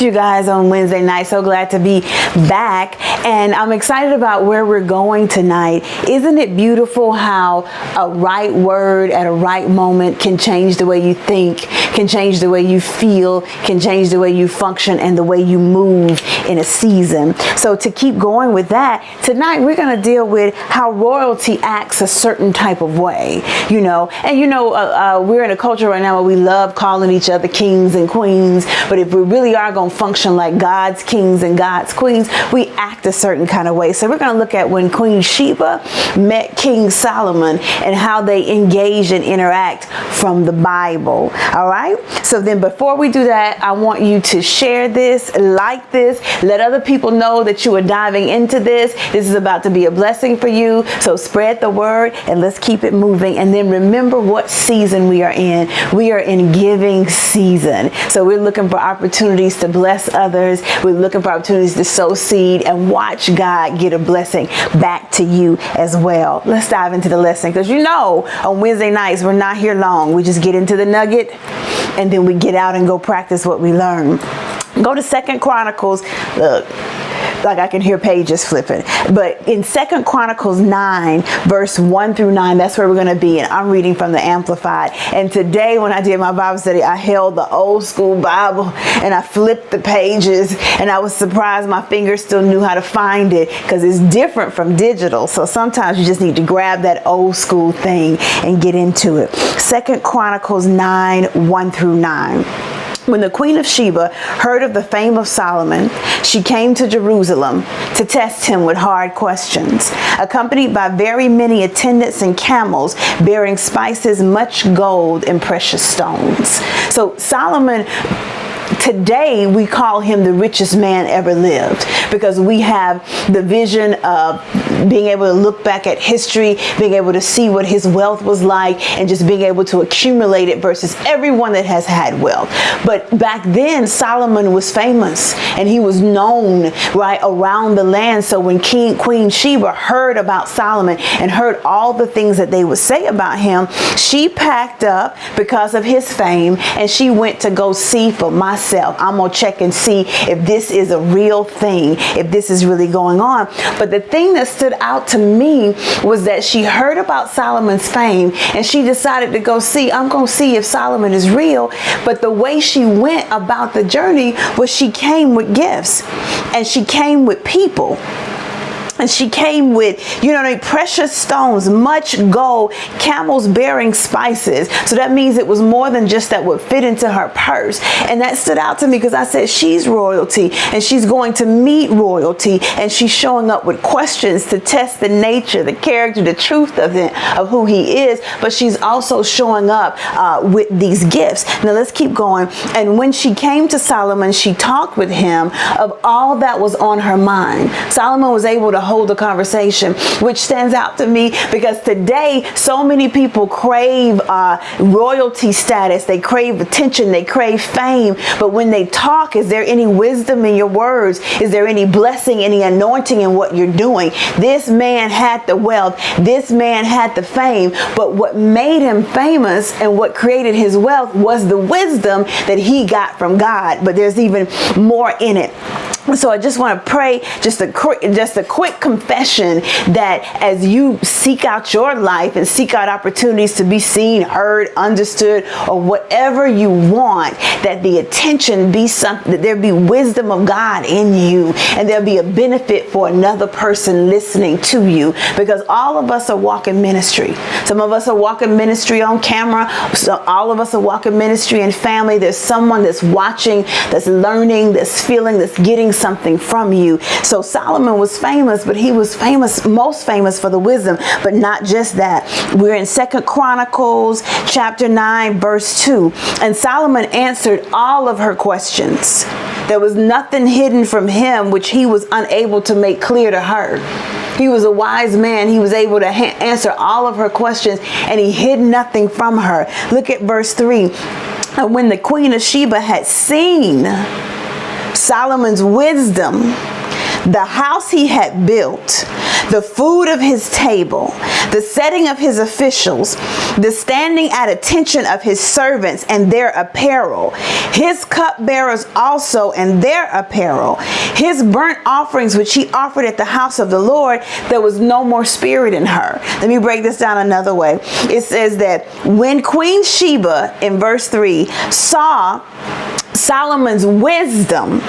You guys on Wednesday night, so glad to be back, and I'm excited about where we're going tonight. Isn't it beautiful how a right word at a right moment can change the way you think, can change the way you feel, can change the way you function and the way you move in a season. So to keep going with that, tonight we're going to deal with how royalty acts a certain type of way, and we're in a culture right now where we love calling each other kings and queens, but if we really are going to function like God's kings and God's queens, we act a certain kind of way. So we're going to look at when Queen Sheba met King Solomon and how they engage and interact from the Bible. All right. So then before we do that, I want you to share this, like this, let other people know that you are diving into this. This is about to be a blessing for you. So spread the word and let's keep it moving. And then remember what season we are in. We are in giving season. So we're looking for opportunities to bless others. We're looking for opportunities to sow seed and watch God get a blessing back to you as well. Let's dive into the lesson, because on Wednesday nights we're not here long. We just get into the nugget and then we get out and go practice what we learn. Go to 2 Chronicles. Look, like I can hear pages flipping, but in 2 Chronicles 9 verse 1 through 9, that's where we're going to be, and I'm reading from the Amplified. And today when I did my Bible study, I held the old school Bible and I flipped the pages, and I was surprised my fingers still knew how to find it, because it's different from digital. So sometimes you just need to grab that old school thing and get into it. 2 Chronicles 9 1 through 9. When the Queen of Sheba heard of the fame of Solomon, she came to Jerusalem to test him with hard questions, accompanied by very many attendants and camels bearing spices, much gold, and precious stones. So Solomon, today we call him the richest man ever lived, because we have the vision of being able to look back at history, being able to see what his wealth was like, and just being able to accumulate it versus everyone that has had wealth. But back then, Solomon was famous and he was known right around the land. So when Queen Sheba heard about Solomon and heard all the things that they would say about him, she packed up because of his fame and she went to go see for myself. I'm gonna check and see if this is a real thing, if this is really going on. But the thing that stood out to me was that she heard about Solomon's fame and she decided to go see. I'm going to see if Solomon is real. But the way she went about the journey was she came with gifts and she came with people. And she came with, precious stones, much gold, camels bearing spices. So that means it was more than just that would fit into her purse. And that stood out to me because I said, she's royalty and she's going to meet royalty. And she's showing up with questions to test the nature, the character, the truth of who he is. But she's also showing up with these gifts. Now let's keep going. And when she came to Solomon, she talked with him of all that was on her mind. Solomon was able to hold a conversation, which stands out to me because today so many people crave royalty status, they crave attention, they crave fame, but when they talk, is there any wisdom in your words? Is there any blessing, any anointing in what you're doing? This man had the wealth, this man had the fame, but what made him famous and what created his wealth was the wisdom that he got from God. But there's even more in it. So I just want to pray just a quick confession that as you seek out your life and seek out opportunities to be seen, heard, understood, or whatever you want, that the attention be something, that there be wisdom of God in you, and there'll be a benefit for another person listening to you, because all of us are walking ministry. Some of us are walking ministry on camera. So all of us are walking ministry in family. There's someone that's watching, that's learning, that's feeling, that's getting something from you. So Solomon was famous, but he was most famous for the wisdom, but not just that. We're in 2 Chronicles chapter 9 verse 2, and Solomon answered all of her questions. There was nothing hidden from him which he was unable to make clear to her. He was a wise man. He was able to answer all of her questions, and he hid nothing from her. Look at verse 3. And when the Queen of Sheba had seen Solomon's wisdom, the house he had built, the food of his table, the setting of his officials, the standing at attention of his servants and their apparel, his cupbearers also and their apparel, his burnt offerings which he offered at the house of the Lord, there was no more spirit in her. Let me break this down another way. It says that when Queen Sheba, in verse 3, saw Solomon's wisdom,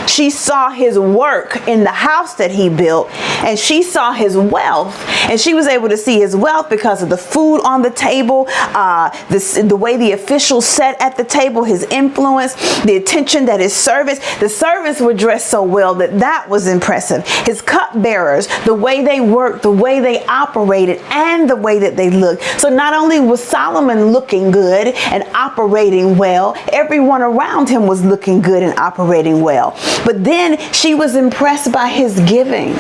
she saw his work in the house that he built, and she saw his wealth, and she was able to see his wealth because of the food on the table, the way the officials sat at the table, his influence, the attention that the servants were dressed so well that was impressive. His cupbearers, the way they worked, the way they operated, and the way that they looked. So not only was Solomon looking good and operating well, everyone around him was looking good and operating well. But then she was impressed by his giving.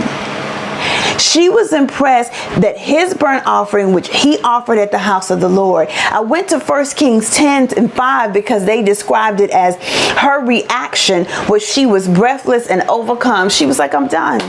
She was impressed that his burnt offering, which he offered at the house of the Lord. I went to 1 Kings 10:5 because they described it as her reaction was she was breathless and overcome. She was like, I'm done.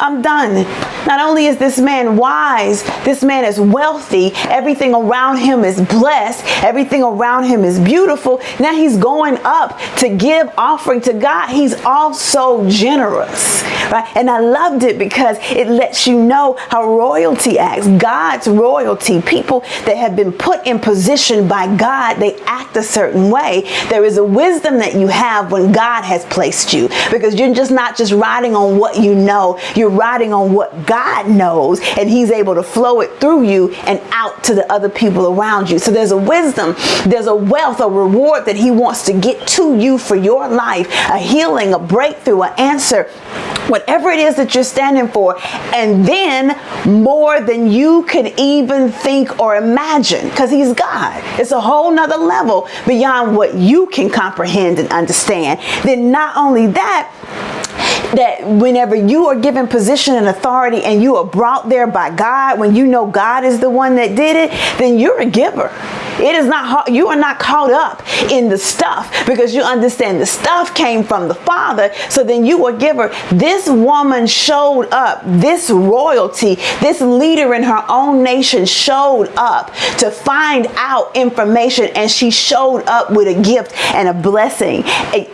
I'm done. Not only is this man wise, this man is wealthy. Everything around him is blessed. Everything around him is beautiful. Now he's going up to give offering to God. He's also generous, right? And I loved it because it lets you know how royalty acts. God's royalty, people that have been put in position by God, they act a certain way. There is a wisdom that you have when God has placed you, because you're just not just riding on what you know, you're riding on what God knows, and he's able to flow it through you and out to the other people around you. So there's a wisdom, there's a wealth, a reward that he wants to get to you for your life, a healing, a breakthrough, an answer, whatever it is that you're standing for, and then more than you could even think or imagine, because he's God. It's a whole nother level beyond what you can comprehend and understand. Then not only that whenever you are given position and authority and you are brought there by God, when you know God is the one that did it, then you're a giver. It is not, you are not caught up in the stuff, because you understand the stuff came from the Father. So then you are a giver. This woman showed up, this royalty, this leader in her own nation showed up to find out information, and she showed up with a gift and a blessing,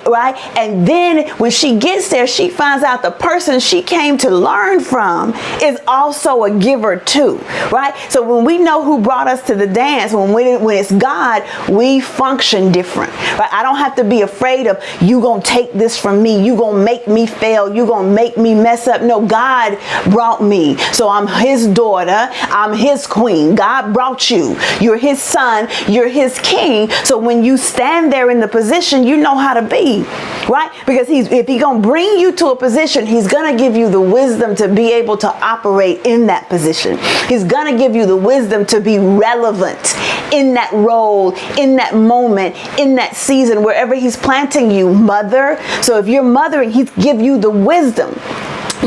right? And then when she gets there, she finds out the person she came to learn from is also a giver too, right? So when we know who brought us to the dance, when it's God, we function different, right? I don't have to be afraid of you gonna take this from me, you gonna make me fail, you gonna make me mess up. No, God brought me, so I'm his daughter, I'm his queen. God brought you, you're his son, you're his king. So when you stand there in the position, you know how to be, right? Because if he's gonna bring you to a position, he's gonna give you the wisdom to be able to operate in that position. He's gonna give you the wisdom to be relevant in that role, in that moment, in that season, wherever he's planting you, mother. So if you're mothering, he'd give you the wisdom.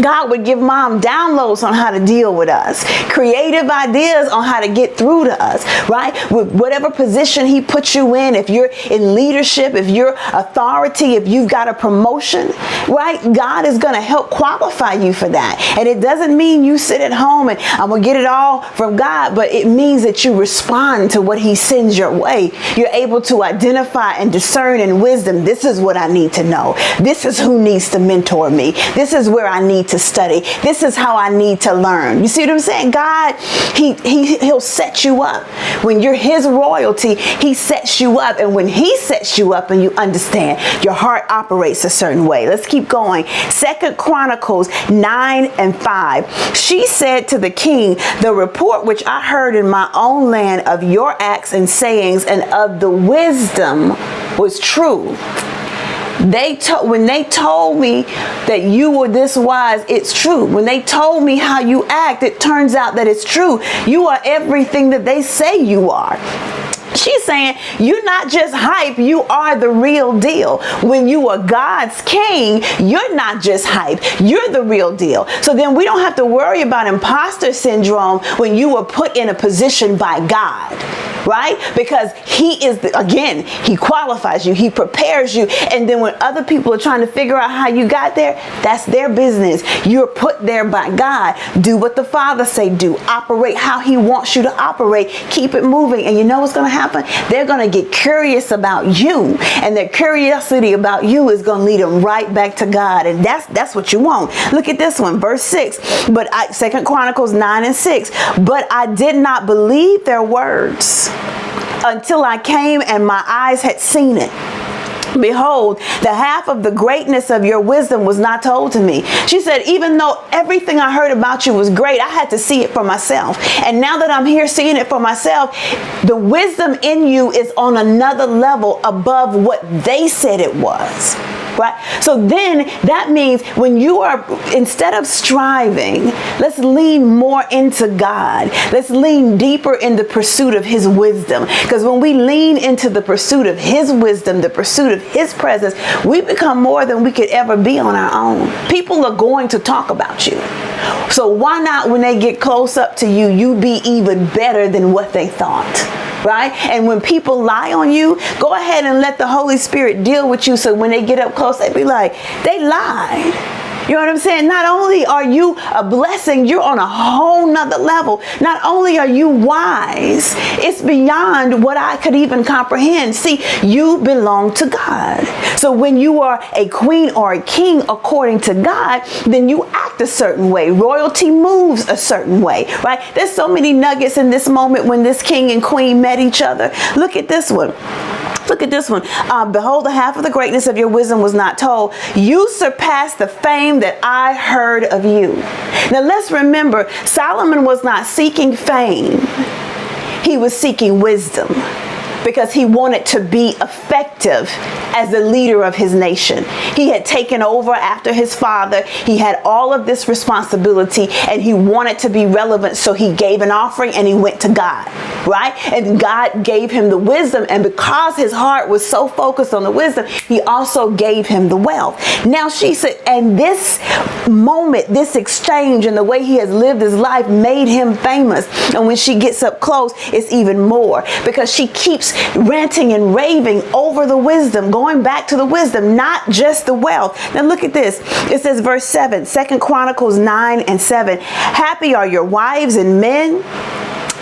God would give mom downloads on how to deal with us, creative ideas on how to get through to us, right? With whatever position he puts you in, if you're in leadership, if you're authority, if you've got a promotion, right? God is going to help qualify you for that. And it doesn't mean you sit at home and I'm going to get it all from God, but it means that you respond to what he sends your way. You're able to identify and discern in wisdom. This is what I need to know. This is who needs to mentor me. This is where I need to study. This is how I need to learn. You see what I'm saying? God, he'll set you up. When you're his royalty, he sets you up. And when he sets you up and you understand, your heart operates a certain way. Let's keep going. 2 Chronicles 9:5. She said to the king, the report which I heard in my own land of your acts and sayings and of the wisdom was true. When they told me that you were this wise, it's true. When they told me how you act, it turns out that it's true. You are everything that they say you are. She's saying you're not just hype, you are the real deal. When you are God's king, you're not just hype, you're the real deal. So then we don't have to worry about imposter syndrome when you were put in a position by God. right? Because he is, again, he qualifies you, he prepares you. And then when other people are trying to figure out how you got there, that's their business. You're put there by God. Do what the Father say do. Operate how he wants you to operate. Keep it moving. And you know what's going to happen? They're going to get curious about you. And their curiosity about you is going to lead them right back to God. And that's what you want. Look at this one, verse 6. But 2 Chronicles 9 and 6. But I did not believe their words until I came and my eyes had seen it. Behold, the half of the greatness of your wisdom was not told to me. She said, even though everything I heard about you was great, I had to see it for myself. And now that I'm here seeing it for myself, the wisdom in you is on another level above what they said it was. Right? So then that means when you are, instead of striving, let's lean more into God. Let's lean deeper in the pursuit of his wisdom. Because when we lean into the pursuit of his wisdom, the pursuit of his presence, we become more than we could ever be on our own. People are going to talk about you. So why not, when they get close up to you, you be even better than what they thought? Right? And when people lie on you, go ahead and let the Holy Spirit deal with you. So when they get up close, they be like, they lied. You know what I'm saying? Not only are you a blessing, you're on a whole nother level. Not only are you wise, it's beyond what I could even comprehend. See, you belong to God. So when you are a queen or a king according to God, then you act a certain way. Royalty moves a certain way, right? There's so many nuggets in this moment when this king and queen met each other. Look at this one. Look at this one. Behold, the half of the greatness of your wisdom was not told. You surpassed the fame that I heard of you. Now let's remember, Solomon was not seeking fame. He was seeking wisdom, because he wanted to be effective as the leader of his nation. He had taken over after his father. He had all of this responsibility and he wanted to be relevant. So he gave an offering and he went to God, right? And God gave him the wisdom. And because his heart was so focused on the wisdom, he also gave him the wealth. Now she said, and this moment, this exchange and the way he has lived his life made him famous. And when she gets up close, it's even more, because she keeps ranting and raving over the wisdom, going back to the wisdom, not just the wealth. Now look at this. It says verse 7, 2 Chronicles 9 and 7. Happy are your wives and men.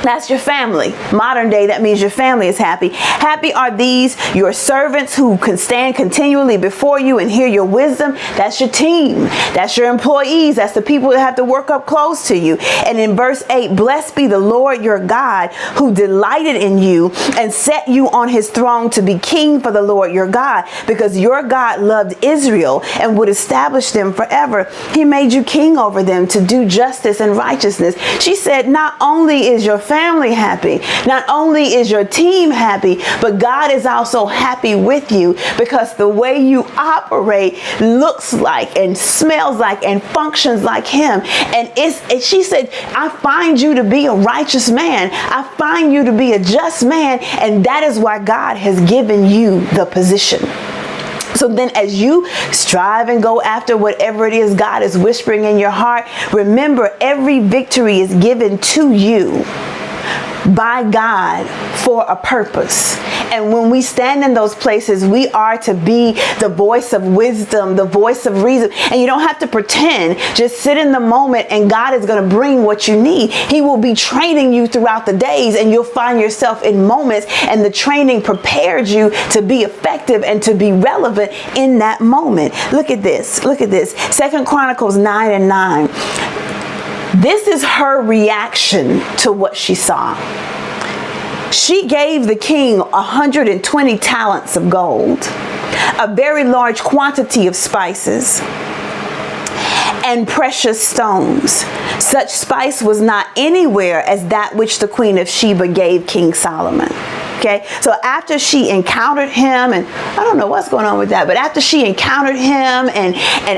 That's your family. Modern day, that means your family is happy. Happy are these, your servants who can stand continually before you and hear your wisdom. That's your team. That's your employees. That's the people that have to work up close to you. And in verse 8, blessed be the Lord your God, who delighted in you and set you on his throne to be king for the Lord your God, because your God loved Israel and would establish them forever. He made you king over them to do justice and righteousness. She said, not only is your family happy, not only is your team happy, but God is also happy with you, because the way you operate looks like and smells like and functions like him. And she said, I find you to be a righteous man. I find you to be a just man. And that is why God has given you the position. So then as you strive and go after whatever it is God is whispering in your heart, remember, every victory is given to you by God for a purpose. And when we stand in those places, we are to be the voice of wisdom, the voice of reason. And you don't have to pretend. Just sit in the moment and God is going to bring what you need. He will be training you throughout the days, and you'll find yourself in moments, and the training prepared you to be effective and to be relevant in that moment. Look at this. Look at this. 2 Chronicles 9 and 9. This is her reaction to what she saw. She gave the king 120 talents of gold, a very large quantity of spices, and precious stones. Such spice was not anywhere as that which the Queen of Sheba gave King Solomon. Okay, so after she encountered him, and I don't know what's going on with that, but after she encountered him and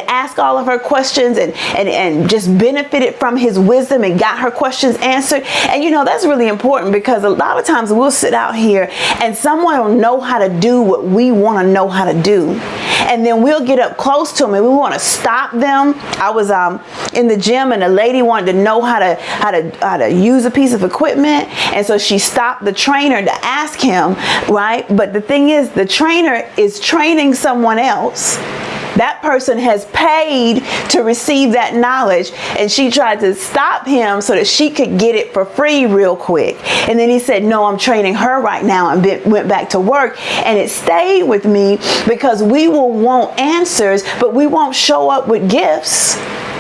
asked all of her questions and just benefited from his wisdom and got her questions answered. And you know, that's really important, because a lot of times we'll sit out here and someone will know how to do what we want to know how to do, and then we'll get up close to them and we want to stop them. I was in the gym, and a lady wanted to know how to use a piece of equipment, and so she stopped the trainer to ask him, right? But the thing is, the trainer is training someone else. That person has paid to receive that knowledge, and she tried to stop him so that she could get it for free real quick. And then he said, no, I'm training her right now, and went back to work. And it stayed with me, because we will want answers, but we won't show up with gifts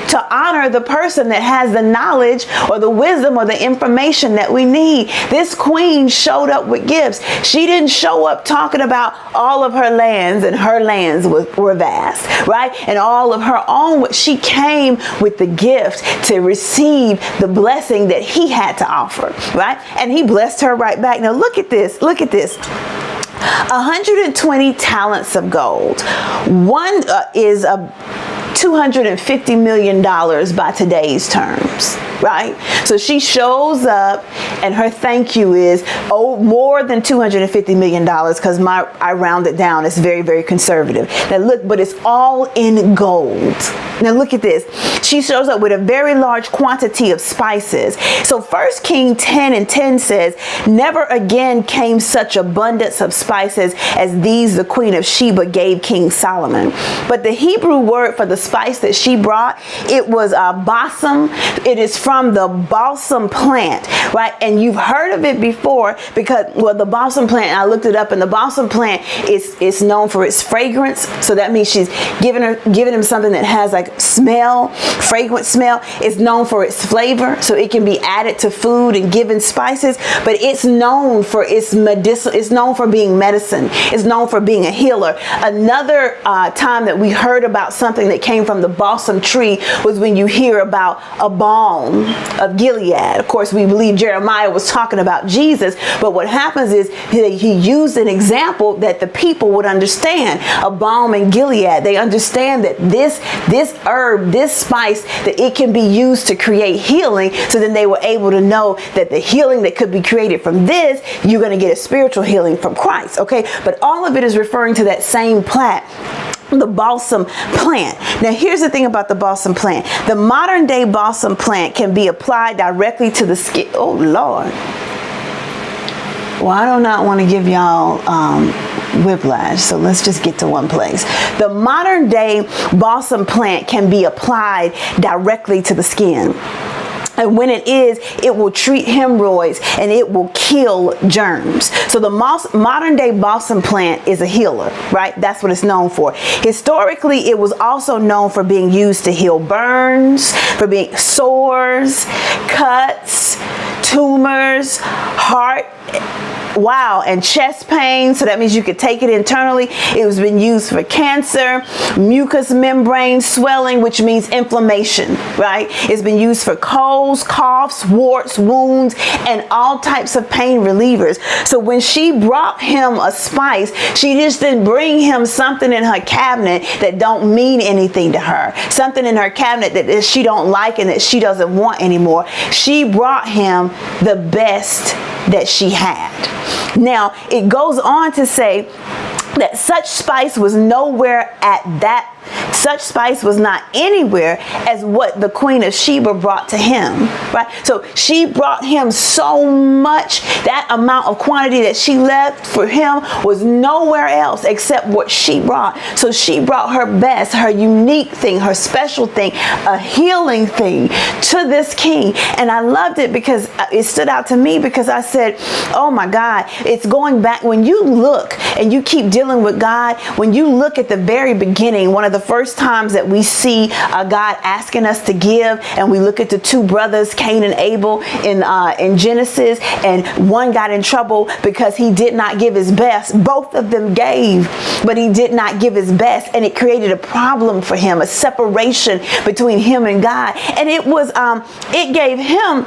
to honor the person that has the knowledge or the wisdom or the information that we need. This queen showed up with gifts. She didn't show up talking about all of her lands, and her lands were vast, right? And all of her own. She came with the gift to receive the blessing that he had to offer, right? And he blessed her right back. Now look at this. Look at this. 120 talents of gold. One is $250 million by today's terms, right? So she shows up, and her thank you is more than $250 million, because I round it down. It's very, very conservative. Now look, but it's all in gold. Now look at this. She shows up with a very large quantity of spices. So 1 Kings 10:10 says, never again came such abundance of spices as these the Queen of Sheba gave King Solomon. But the Hebrew word for the spice that she brought, it was balsam. It is from the balsam plant, right? And you've heard of it before, because, well, the balsam plant, I looked it up, and the balsam plant is known for its fragrance. So that means she's giving him something that has like smell, fragrant smell. It's known for its flavor, so it can be added to food and given spices. But it's known for its medicine. It's known for being medicine. It's known for being a healer. Another time that we heard about something that came from the balsam tree was when you hear about a balm of Gilead. Of course, we believe Jeremiah was talking about Jesus, but what happens is he used an example that the people would understand. A balm in Gilead. They understand that this herb, this spice, that it can be used to create healing. So then they were able to know that the healing that could be created from this, you're going to get a spiritual healing from Christ. Okay, but all of it is referring to that same plant, the balsam plant. Now here's the thing about the balsam plant. The modern day balsam plant can be applied directly to the skin. Oh Lord. Well, I do not want to give y'all whiplash, so let's just get to one place. The modern day balsam plant can be applied directly to the skin. And when it is, it will treat hemorrhoids, and it will kill germs. So the modern day balsam plant is a healer, right? That's what it's known for. Historically, it was also known for being used to heal burns, for being sores, cuts, tumors, heart, and chest pain. So that means you could take it internally. It was been used for cancer, mucous membrane swelling, which means inflammation, right? It's been used for colds, coughs, warts, wounds, and all types of pain relievers. So when she brought him a spice, she just didn't bring him something in her cabinet that don't mean anything to her, something in her cabinet that she don't like and that she doesn't want anymore. She brought him the best that she had. Now, it goes on to say that such spice was such spice was not anywhere as what the Queen of Sheba brought to him, right? So she brought him so much, that amount of quantity that she left for him was nowhere else except what she brought. So she brought her best, her unique thing, her special thing, a healing thing to this king. And I loved it because it stood out to me, because I said, oh my God, it's going back. When you look and you keep dealing with God, when you look at the very beginning, one of the first times that we see God asking us to give, and we look at the two brothers, Cain and Abel, in Genesis, and one got in trouble because he did not give his best. Both of them gave, but he did not give his best, and it created a problem for him, a separation between him and God. And it gave him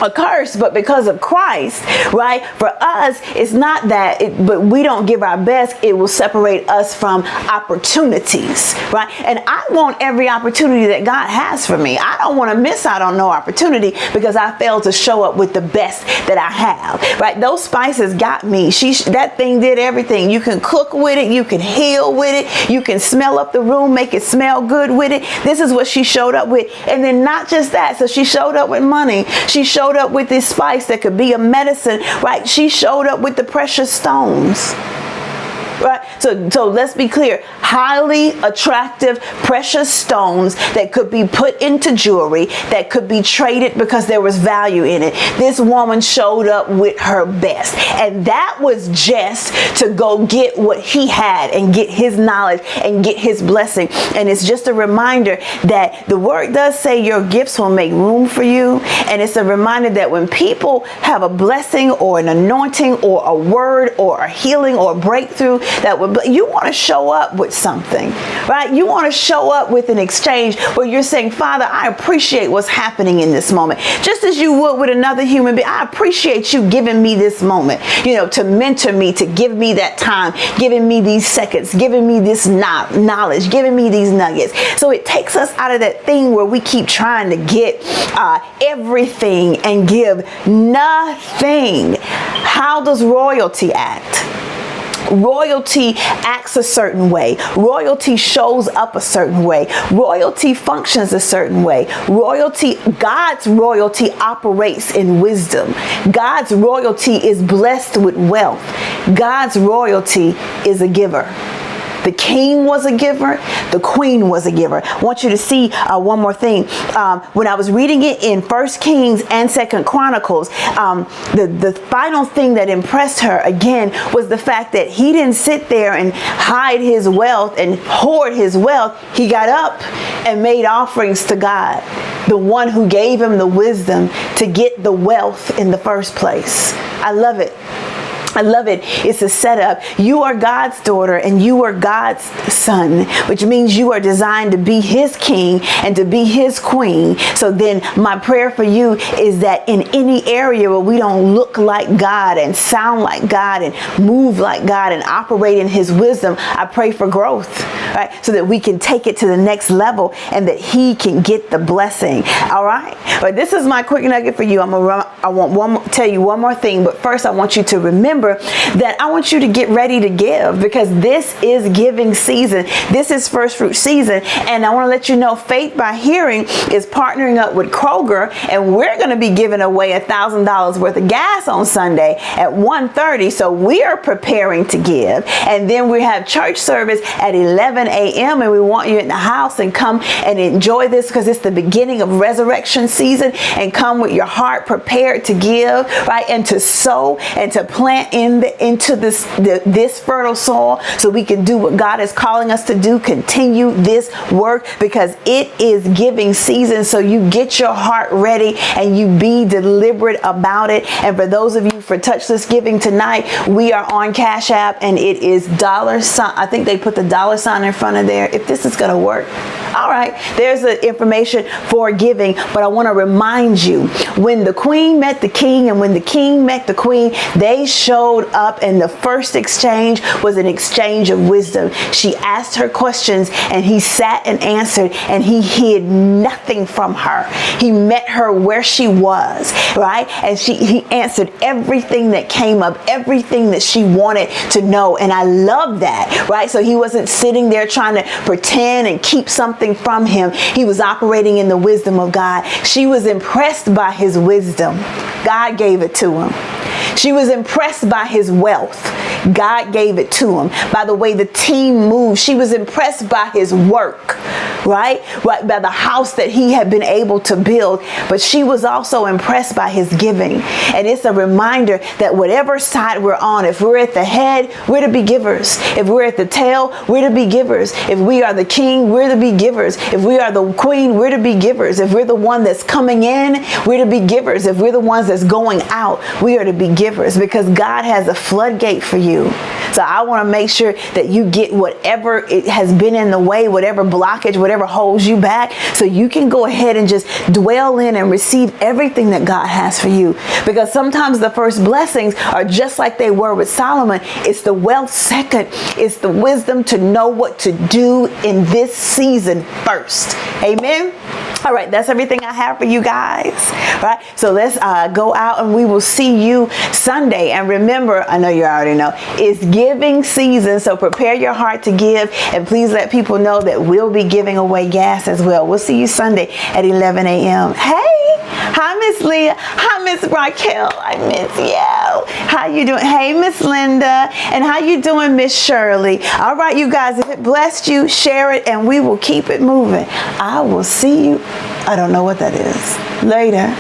a curse, but because of Christ, right? For us, it's not that, but we don't give our best, it will separate us from opportunities, right? And I want every opportunity that God has for me. I don't want to miss out on no opportunity because I failed to show up with the best that I have, right? Those spices got me. That thing did everything. You can cook with it, you can heal with it, you can smell up the room, make it smell good with it. This is what she showed up with. And then not just that, so she showed up with money. She showed up with this spice that could be a medicine, right? She showed up with the precious stones. Right? So let's be clear. Highly attractive, precious stones that could be put into jewelry, that could be traded because there was value in it. This woman showed up with her best. And that was just to go get what he had and get his knowledge and get his blessing. And it's just a reminder that the word does say your gifts will make room for you. And it's a reminder that when people have a blessing or an anointing or a word or a healing or a breakthrough, you want to show up with something, right? You want to show up with an exchange where you're saying, Father, I appreciate what's happening in this moment. Just as you would with another human being, I appreciate you giving me this moment, to mentor me, to give me that time, giving me these seconds, giving me this knowledge, giving me these nuggets. So it takes us out of that thing where we keep trying to get everything and give nothing. How does royalty act? Royalty acts a certain way. Royalty shows up a certain way. Royalty functions a certain way. God's royalty operates in wisdom. God's royalty is blessed with wealth. God's royalty is a giver. The king was a giver. The queen was a giver. I want you to see one more thing. When I was reading it in 1 Kings and 2 Chronicles, the final thing that impressed her again was the fact that he didn't sit there and hide his wealth and hoard his wealth. He got up and made offerings to God, the one who gave him the wisdom to get the wealth in the first place. I love it. I love it. It's a setup. You are God's daughter and you are God's son, which means you are designed to be his king and to be his queen. So then my prayer for you is that in any area where we don't look like God and sound like God and move like God and operate in his wisdom, I pray for growth, right? So that we can take it to the next level and that he can get the blessing. All right. But this is my quick nugget for you. I want tell you one more thing, but first I want you to remember that I want you to get ready to give, because this is giving season. This is first fruit season. And I want to let you know, Faith by Hearing is partnering up with Kroger, and we're going to be giving away $1,000 worth of gas on Sunday at 1:30. So we are preparing to give. And then we have church service at 11 a.m. and we want you in the house and come and enjoy this, because it's the beginning of resurrection season, and come with your heart prepared to give, right? And to sow and to plant into this fertile soil, so we can do what God is calling us to do, continue this work, because it is giving season. So you get your heart ready and you be deliberate about it. And for those of you for touchless giving tonight, we are on Cash App, and it is $. I think they put the $sign in front of there. If this is going to work. All right, there's the information for giving. But I want to remind you, when the queen met the king and when the king met the queen, they showed up, and the first exchange was an exchange of wisdom. She asked her questions and he sat and answered, and he hid nothing from her. He met her where she was, right? And he answered everything that came up, everything that she wanted to know. And I love that, right? So he wasn't sitting there trying to pretend and keep something from him. He was operating in the wisdom of God. She was impressed by his wisdom. God gave it to him. She was impressed by his wealth. God gave it to him. By the way the team moved, she was impressed by his work, right? By the house that he had been able to build. But she was also impressed by his giving. And it's a reminder that whatever side we're on, if we're at the head, we're to be givers. If we're at the tail, we're to be givers. If we are the king, we're to be givers. If we are the queen, we're to be givers. If we're the one that's coming in, we're to be givers. If we're the ones that's going out, we are to be givers, because God has a floodgate for you. So I want to make sure that you get whatever it has been in the way, whatever blockage, whatever whatever holds you back, so you can go ahead and just dwell in and receive everything that God has for you. Because sometimes the first blessings are just like they were with Solomon. It's the wealth second. It's the wisdom to know what to do in this season first. Amen. All right, that's everything I have for you guys. All right, so let's go out and we will see you Sunday. And remember, I know you already know, it's giving season, so prepare your heart to give, and please let people know that we'll be giving away gas as well. We'll see you Sunday at 11 a.m. Hey, hi Miss Leah, hi Miss Raquel, I miss you. How you doing? Hey Miss Linda, and how you doing Miss Shirley? All right, you guys, if it blessed you, share it, and we will keep it moving. I will see you. I don't know what that is. Later.